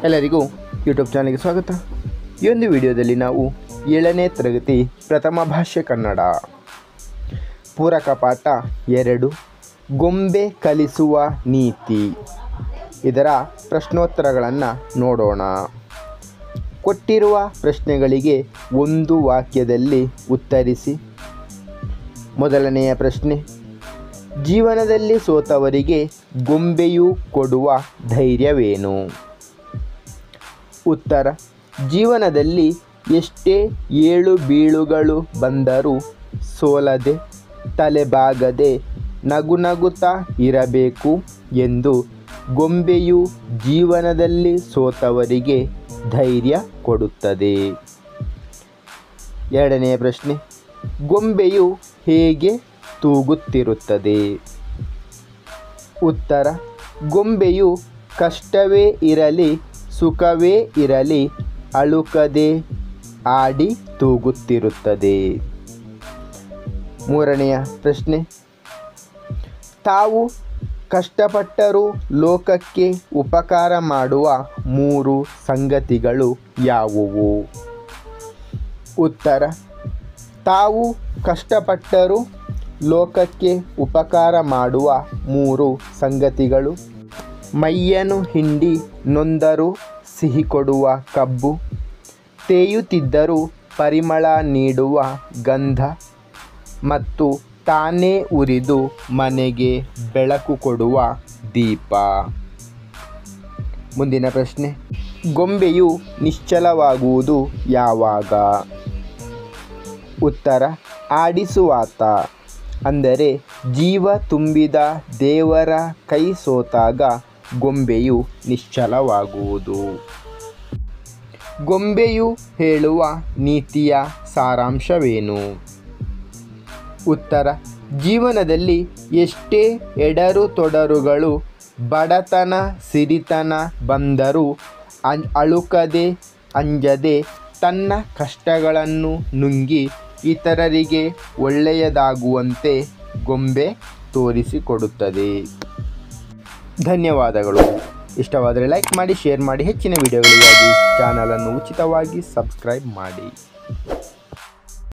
ಎಲ್ಲರಿಗೂ ಯೂಟ್ಯೂಬ್ ಚಾನಲ್ಗೆ ಸ್ವಾಗತ. ಈ ಒಂದು ವಿಡಿಯೋದಲ್ಲಿ ನಾವು 7ನೇ ತರಗತಿ ಪ್ರಥಮ ಭಾಷೆ ಕನ್ನಡ ಪೂರಕ ಪಾಠ 2 ಗೊಂಬೆ ಕಲಿಸುವ ನೀತಿ ಇದರ ಪ್ರಶ್ನೋತ್ತರಗಳನ್ನು ನೋಡೋಣ. ಕೊಟ್ಟಿರುವ ಪ್ರಶ್ನೆಗಳಿಗೆ ಒಂದು ವಾಕ್ಯದಲ್ಲಿ ಉತ್ತರಿಸಿ. ಮೊದಲನೆಯ ಪ್ರಶ್ನೆ, ಜೀವನದಲ್ಲಿ ಸೋತವರಿಗೆ ಗೊಂಬೆಯು ಕೊಡುವ ಧೈರ್ಯವೇನು? ಉತ್ತರ, ಜೀವನದಲ್ಲಿ ಎಷ್ಟೇ ಏಳು ಬೀಳುಗಳು ಬಂದರೂ ಸೋಲದೆ ತಲೆಬಾಗದೆ ನಗುನಗುತ್ತಾ ಇರಬೇಕು ಎಂದು ಗೊಂಬೆಯು ಜೀವನದಲ್ಲಿ ಸೋತವರಿಗೆ ಧೈರ್ಯ ಕೊಡುತ್ತದೆ. ಎರಡನೆಯ ಪ್ರಶ್ನೆ, ಗೊಂಬೆಯು ಹೇಗೆ ತೂಗುತ್ತಿರುತ್ತದೆ? ಉತ್ತರ, ಗೊಂಬೆಯು ಕಷ್ಟವೇ ಇರಲಿ ಸುಖವೇ ಇರಲಿ ಅಳುಕದೆ ಆಡಿ ತೂಗುತ್ತಿರುತ್ತದೆ. ಮೂರನೆಯ ಪ್ರಶ್ನೆ, ತಾವು ಕಷ್ಟಪಟ್ಟರೂ ಲೋಕಕ್ಕೆ ಉಪಕಾರ ಮಾಡುವ 3 ಸಂಗತಿಗಳು ಯಾವುವು? ಉತ್ತರ, ತಾವು ಕಷ್ಟಪಟ್ಟರೂ ಲೋಕಕ್ಕೆ ಉಪಕಾರ ಮಾಡುವ 3 ಸಂಗತಿಗಳು: ಮೈಯನ್ನು ಹಿಂಡಿ ನೊಂದರೂ ಸಿಹಿ ಕೊಡುವ ಕಬ್ಬು, ತೇಯುತ್ತಿದ್ದರೂ ಪರಿಮಳ ನೀಡುವ ಗಂಧ ಮತ್ತು ತಾನೇ ಉರಿದು ಮನೆಗೆ ಬೆಳಕು ಕೊಡುವ ದೀಪ. ಮುಂದಿನ ಪ್ರಶ್ನೆ, ಗೊಂಬೆಯು ನಿಶ್ಚಲವಾಗುವುದು ಯಾವಾಗ? ಉತ್ತರ, ಆಡಿಸುವಾತ ಅಂದರೆ ಜೀವ ತುಂಬಿದ ದೇವರ ಕೈ ಸೋತಾಗ ಗೊಂಬೆಯು ನಿಶ್ಚಲವಾಗುವುದು. ಗೊಂಬೆಯು ಹೇಳುವ ನೀತಿಯ ಸಾರಾಂಶವೇನು? ಉತ್ತರ, ಜೀವನದಲ್ಲಿ ಎಷ್ಟೇ ಎಡರು ತೊಡರುಗಳು ಬಡತನ ಸಿರಿತನ ಬಂದರೂ ಅಳುಕದೆ ಅಂಜದೆ ತನ್ನ ಕಷ್ಟಗಳನ್ನು ನುಂಗಿ ಇತರರಿಗೆ ಒಳ್ಳೆಯದಾಗುವಂತೆ ಗೊಂಬೆ ತೋರಿಸಿಕೊಡುತ್ತದೆ. ಧನ್ಯವಾದಗಳು. ಇಷ್ಟವಾದರೆ ಲೈಕ್ ಮಾಡಿ, ಶೇರ್ ಮಾಡಿ. ಹೆಚ್ಚಿನ ವಿಡಿಯೋಗಳಿಗಾಗಿ ಚಾನಲನ್ನು ಉಚಿತವಾಗಿ ಸಬ್ಸ್ಕ್ರೈಬ್ ಮಾಡಿ.